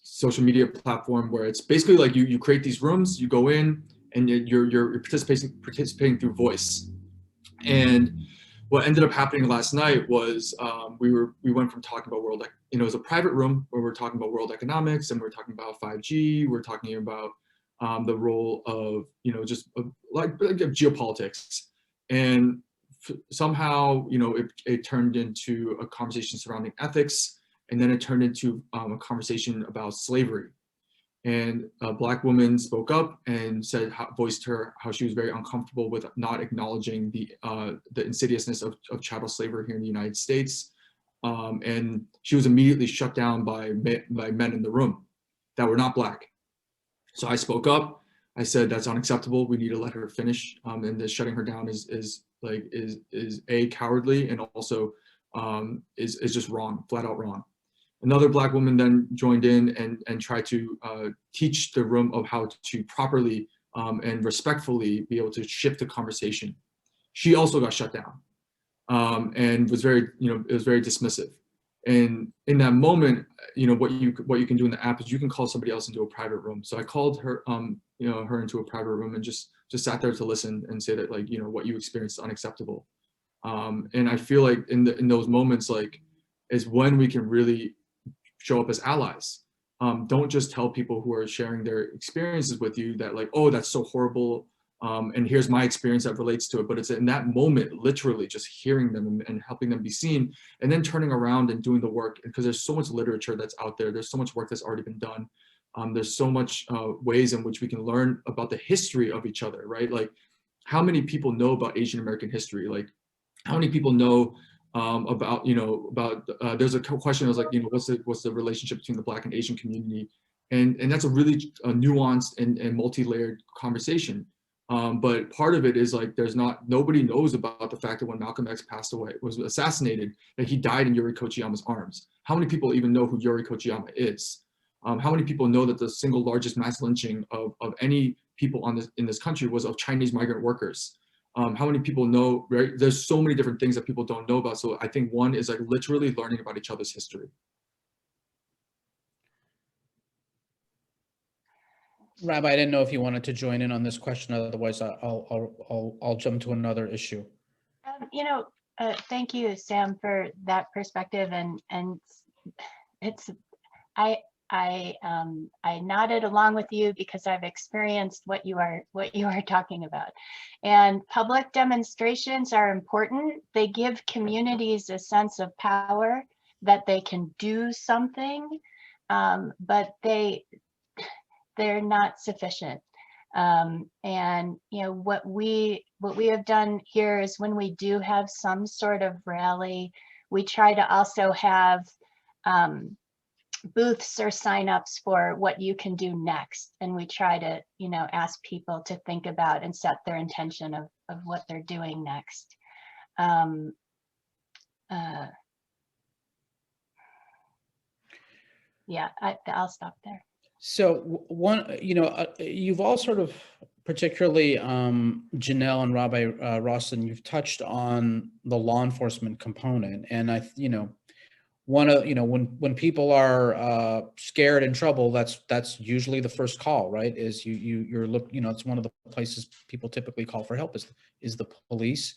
social media platform, where it's basically like you create these rooms, you go in, and you're participating through voice. And what ended up happening last night was we went from talking about it was a private room where we're talking about world economics, and we're talking about 5G, we're talking about the role of, you know, just like geopolitics, and somehow, you know, it turned into a conversation surrounding ethics, and then it turned into a conversation about slavery. And a Black woman spoke up and voiced how she was very uncomfortable with not acknowledging the insidiousness of chattel slavery here in the United States. And she was immediately shut down by men in the room that were not Black. So I spoke up. I said, that's unacceptable. We need to let her finish. And this shutting her down is A, cowardly, and also is just wrong, flat out wrong. Another Black woman then joined in and tried to teach the room of how to properly and respectfully be able to shift the conversation. She also got shut down and was very, you know, it was very dismissive. And in that moment, you know, what you can do in the app is you can call somebody else into a private room. So I called her, you know, her into a private room and just sat there to listen and say that, like, you know, what you experienced is unacceptable. And I feel like in those moments, like, is when we can really show up as allies. Don't just tell people who are sharing their experiences with you that like, oh, that's so horrible. And here's my experience that relates to it. But it's in that moment, literally just hearing them and helping them be seen, and then turning around and doing the work, because there's so much literature that's out there. There's so much work that's already been done. There's so much ways in which we can learn about the history of each other, right? Like, how many people know about Asian American history? Like, how many people know about, there's a question that was like, what's the relationship between the Black and Asian community? And that's a really nuanced and multi-layered conversation. But part of it is like, nobody knows about the fact that when Malcolm X was assassinated, that he died in Yuri Kochiyama's arms. How many people even know who Yuri Kochiyama is? How many people know that the single largest mass lynching of any people in this country was of Chinese migrant workers? How many people know, right? There's so many different things that people don't know about. So I think one is like literally learning about each other's history. Rabbi, I didn't know if you wanted to join in on this question. Otherwise, I'll jump to another issue. Thank you, Sam, for that perspective. And it's I nodded along with you because I've experienced what you are talking about. And public demonstrations are important. They give communities a sense of power that they can do something, but they're not sufficient. And what we have done here is when we do have some sort of rally, we try to also have booths or signups for what you can do next. And we try to, ask people to think about and set their intention of what they're doing next. Yeah, I'll stop there. So you've all sort of, particularly Janelle and Rabbi Rossin, you've touched on the law enforcement component. And when people are scared, in trouble, that's usually the first call, right? Is it's one of the places people typically call for help is the police.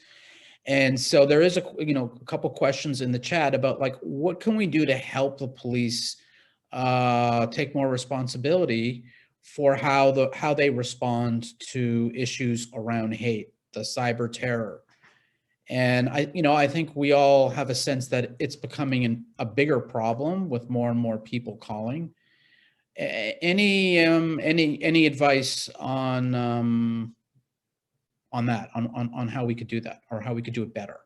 And so there is a couple questions in the chat about like, what can we do to help the police take more responsibility for how they respond to issues around hate, the cyber terror. And I think we all have a sense that it's becoming a bigger problem with more and more people calling. Any advice on that, on how we could do that, or how we could do it better?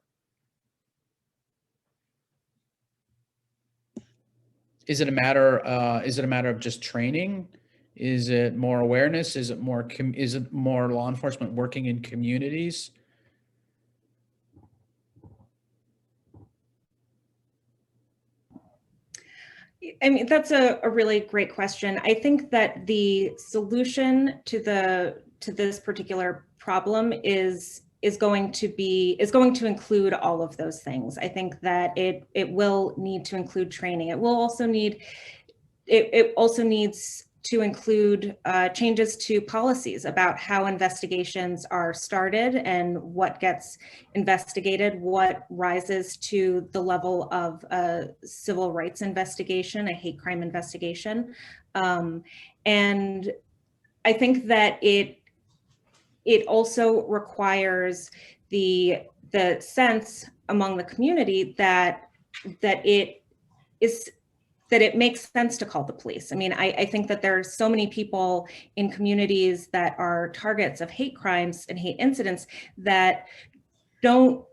Is it a matter of just training? Is it more awareness? Is it more law enforcement working in communities? I mean, that's a really great question. I think that the solution to this particular problem is going to include all of those things. I think that it will need to include training. It also needs to include changes to policies about how investigations are started and what gets investigated, what rises to the level of a civil rights investigation, a hate crime investigation. And I think that it also requires the sense among the community that it makes sense to call the police. I mean, I think that there are so many people in communities that are targets of hate crimes and hate incidents that don't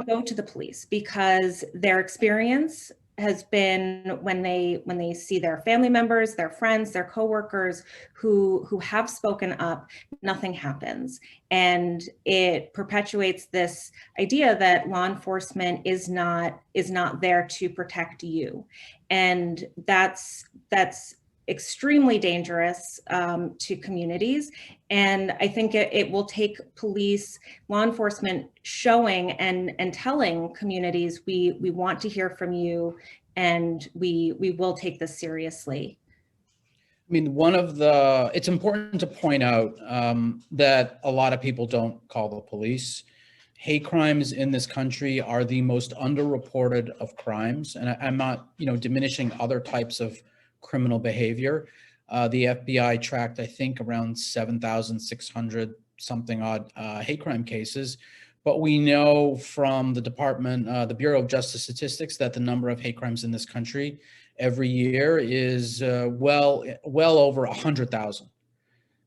go to the police because their experience has been when they see their family members, their friends, their coworkers who have spoken up, nothing happens. And it perpetuates this idea that law enforcement is not there to protect you. And that's extremely dangerous to communities. And I think it will take law enforcement showing and telling communities, we want to hear from you and we will take this seriously. I mean, it's important to point out that a lot of people don't call the police. Hate crimes in this country are the most underreported of crimes. And I'm not, diminishing other types of criminal behavior. The FBI tracked, I think, around 7,600 something odd hate crime cases. But we know from the department, the Bureau of Justice Statistics, that the number of hate crimes in this country every year is well over 100,000.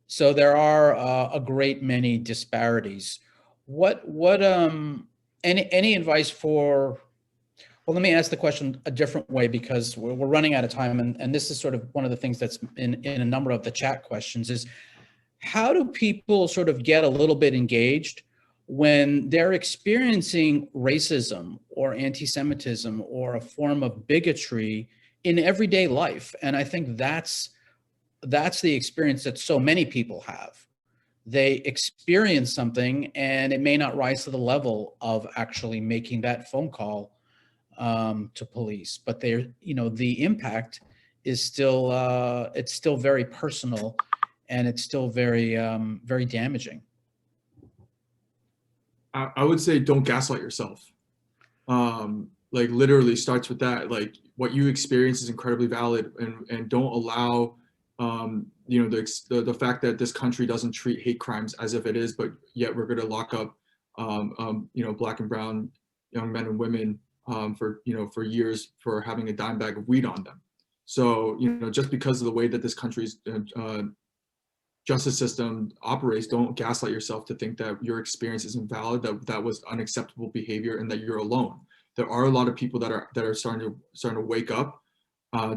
So there are a great many disparities. Any advice for? Well, let me ask the question a different way, because we're running out of time, and this is sort of one of the things that's in a number of the chat questions is, how do people sort of get a little bit engaged when they're experiencing racism or anti-Semitism or a form of bigotry in everyday life? And I think that's the experience that so many people have. They experience something and it may not rise to the level of actually making that phone call to police, but they're, the impact is still, it's still very personal, and it's still very, very damaging. I would say don't gaslight yourself. Like literally starts with that. Like what you experience is incredibly valid, and don't allow, the fact that this country doesn't treat hate crimes as if it is, but yet we're going to lock up, Black and brown young men and women for years for having a dime bag of weed on them. So, just because of the way that this country's justice system operates, don't gaslight yourself to think that your experience is invalid, that was unacceptable behavior, and that you're alone. There are a lot of people that are starting to wake up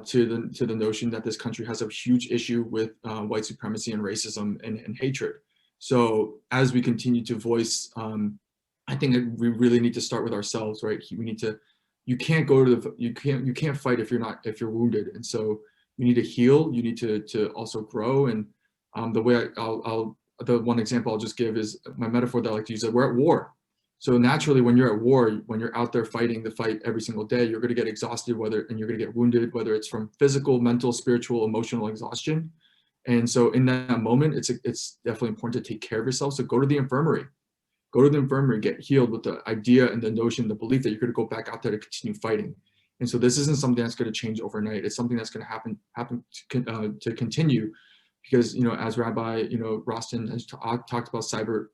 to the notion that this country has a huge issue with white supremacy and racism and hatred. So as we continue to voice, I think that we really need to start with ourselves, right? We need to. You can't go to you can't fight if you're wounded, and so you need to heal. You need to also grow. And the way the one example I'll just give is my metaphor that I like to use, that we're at war. So naturally, when you're at war, when you're out there fighting the fight every single day, you're going to get exhausted, and you're going to get wounded, whether it's from physical, mental, spiritual, emotional exhaustion. And so in that moment, it's definitely important to take care of yourself. So go to the infirmary. Go to the infirmary, get healed with the idea and the notion, the belief that you're going to go back out there to continue fighting. And so this isn't something that's going to change overnight. It's something that's going to happen to continue, because as Rabbi Rostin has talked about cyber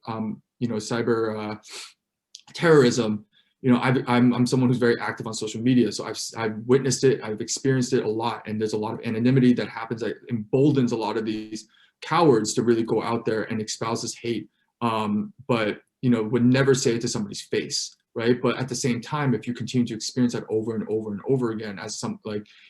terrorism. I'm someone who's very active on social media, so I've witnessed it, I've experienced it a lot, and there's a lot of anonymity that happens that emboldens a lot of these cowards to really go out there and espouse this hate. But would never say it to somebody's face, right? But at the same time, if you continue to experience that over and over and over again, as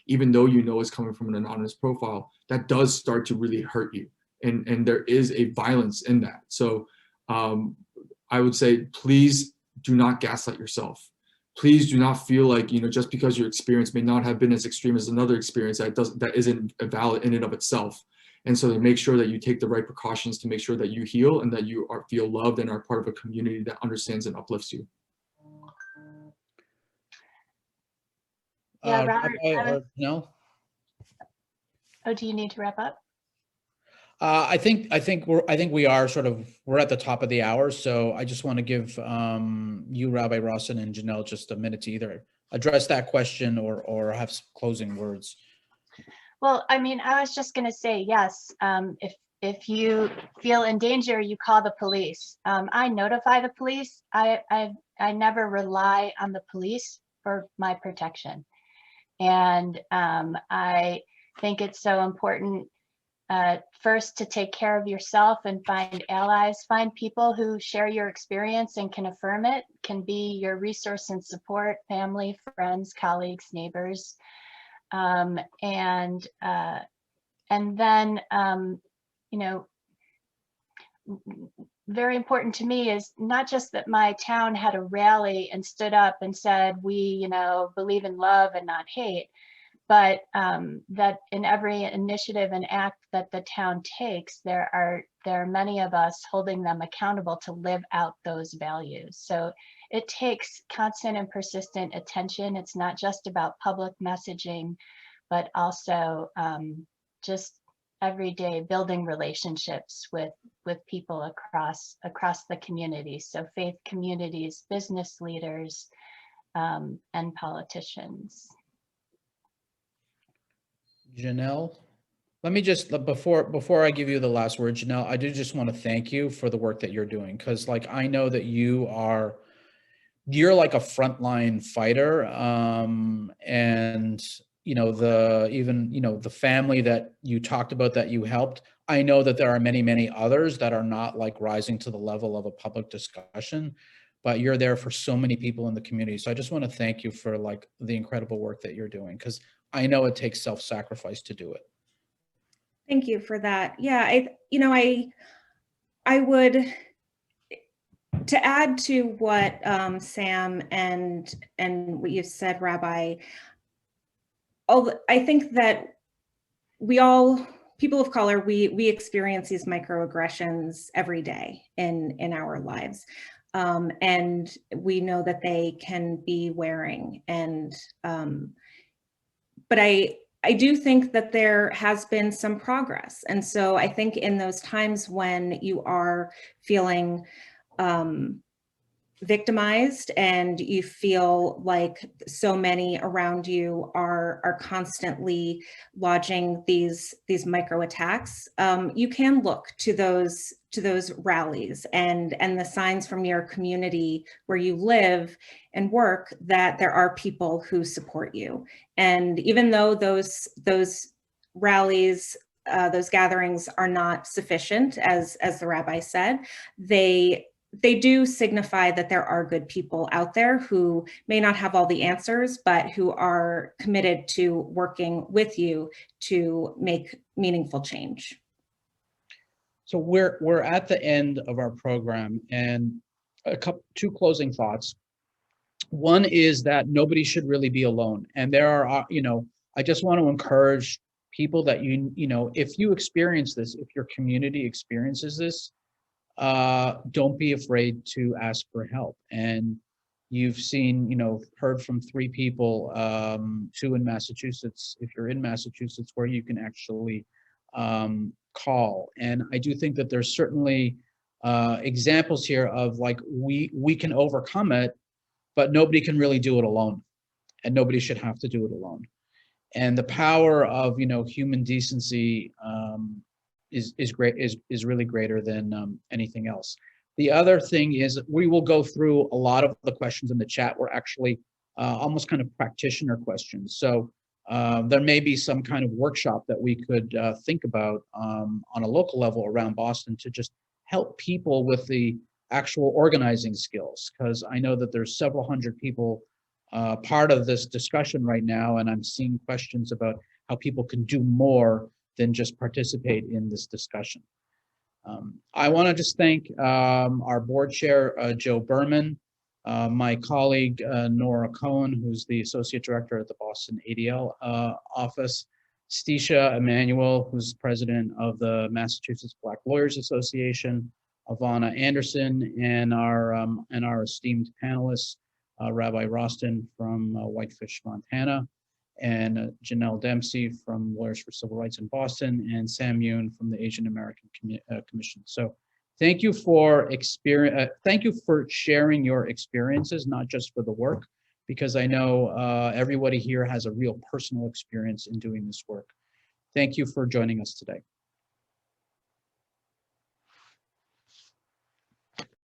even though it's coming from an anonymous profile, that does start to really hurt you, and there is a violence in that. So I would say, please do not gaslight yourself. Please do not feel like just because your experience may not have been as extreme as another experience, that isn't valid in and of itself. And so to make sure that you take the right precautions to make sure that you heal and that you feel loved and are part of a community that understands and uplifts you. Yeah, Robert. No. Oh, do you need to wrap up? I think we are we're at the top of the hour, so I just want to give you, Rabbi Rossin, and Janelle just a minute to either address that question or have some closing words. Well, I was just going to say, yes, if you feel in danger, you call the police. I notify the police. I never rely on the police for my protection. And I think it's so important first to take care of yourself and find allies, find people who share your experience and can affirm it, can be your resource and support, family, friends, colleagues, neighbors. And then, very important to me is not just that my town had a rally and stood up and said, we, believe in love and not hate, but that in every initiative and act that the town takes, there are many of us holding them accountable to live out those values. So it takes constant and persistent attention. It's not just about public messaging, but also just everyday building relationships with people across the community. So faith communities, business leaders, and politicians. Janelle, let me just, before I give you the last word, Janelle, I do just want to thank you for the work that you're doing. Cause like, I know that you're like a frontline fighter. And you know, the family that you talked about that you helped, I know that there are many, many others that are not like rising to the level of a public discussion, but you're there for so many people in the community. So I just want to thank you for like the incredible work that you're doing, because I know it takes self-sacrifice to do it. Thank you for that. Yeah, I would, to add to what Sam and what you said, Rabbi, I think that people of color, we experience these microaggressions every day in our lives. And we know that they can be wearing. And, but I do think that there has been some progress. And so I think in those times when you are feeling victimized and you feel like so many around you are constantly lodging these micro attacks, you can look to those rallies and the signs from your community where you live and work that there are people who support you. And even though those rallies, those gatherings are not sufficient, as the rabbi said, they do signify that there are good people out there who may not have all the answers, but who are committed to working with you to make meaningful change. So we're at the end of our program, and two closing thoughts. One is that nobody should really be alone. And there are, I just want to encourage people that, if you experience this, if your community experiences this, don't be afraid to ask for help. And you've seen, heard from 3 people, 2 in Massachusetts, if you're in Massachusetts, where you can actually call. And I do think that there's certainly examples here of like, we can overcome it, but nobody can really do it alone, and nobody should have to do it alone. And the power of, human decency is great, is really greater than anything else. The other thing is we will go through a lot of the questions in the chat were actually almost kind of practitioner questions. So there may be some kind of workshop that we could think about on a local level around Boston to just help people with the actual organizing skills, because I know that there's several hundred people part of this discussion right now, and I'm seeing questions about how people can do more than just participate in this discussion. I want to just thank our board chair, Joe Berman, my colleague, Nora Cohen, who's the associate director at the Boston ADL office, Stisha Emanuel, who's president of the Massachusetts Black Lawyers Association, Ivana Anderson, and our esteemed panelists, Rabbi Rostin from Whitefish, Montana, and Janelle Dempsey from Lawyers for Civil Rights in Boston, and Sam Yoon from the Asian American Commission. So thank you for sharing your experiences, not just for the work, because I know everybody here has a real personal experience in doing this work. Thank you for joining us today.